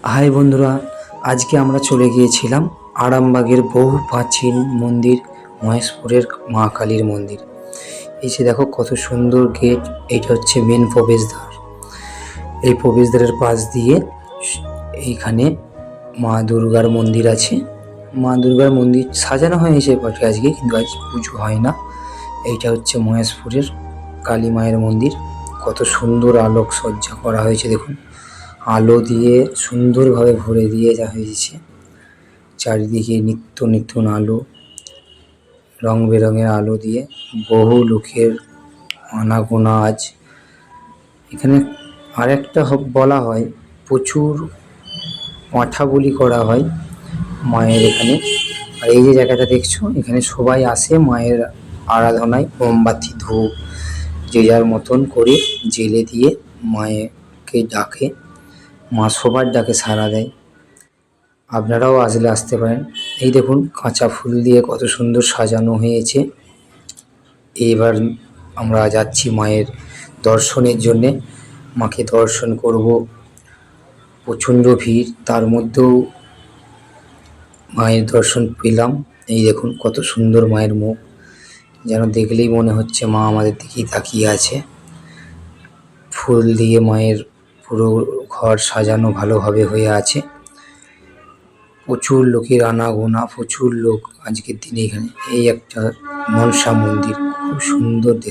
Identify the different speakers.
Speaker 1: High বন্ধুরা, আজকে আমরা চলে গিয়েছিলাম আরামবাগের বহু প্রাচীন মন্দির মহেশপুরের মা কালীর মন্দির। এই যে দেখো কত সুন্দর গেট, এইটা হচ্ছে মেন প্রবেশদ্বার। এই প্রবেশদ্বারের পাশ দিয়ে এইখানে মা দুর্গার মন্দির আছে। মা দুর্গার মন্দির সাজানো হয়েছে বটে আজকে, কিন্তু আজ পুজো হয় না। এইটা হচ্ছে মহেশপুরের কালী মায়ের মন্দির। কত সুন্দর আলোকসজ্জা করা হয়েছে দেখুন, আলো দিয়ে সুন্দরভাবে ভরে দিয়ে যা হয়েছে। চারিদিকে নিত্য নতুন আলো, রং বেরঙের আলো দিয়ে বহু লোকের আনাগোনা আজ এখানে। আরেকটা বলা হয়, প্রচুর পাঁঠা বলি করা হয় মায়ের এখানে। আর এই যে জায়গাটা দেখছো, এখানে সবাই আসে মায়ের আরাধনায়, মোমবাতি ধূপ যে যার মতন করে জেলে দিয়ে মায়েরকে ডাকে। মা সবার ডাকে সাড়া দেয়। আপনারাও আসতে পারেন। এই দেখুন কাঁচা ফুল দিয়ে কত সুন্দর সাজানো হয়েছে। এবার আমরা যাচ্ছি মায়ের দর্শনের জন্যে। মাকে দর্শন করব। প্রচণ্ড ভিড়, তার মধ্যেও মায়ের দর্শন পেলাম। এই দেখুন কত সুন্দর মায়ের মুখ, যেন দেখলেই মনে হচ্ছে মা আমাদের দিকেই তাকিয়ে আছে। ফুল দিয়ে মায়ের পুরো ঘর সাজানো ভালোভাবে হয়ে আছে। প্রচুর লোকের আনাগোনা, প্রচুর লোক আজকের দিনে এখানে। এই একটা মনসা মন্দির, খুব সুন্দর দেখতে।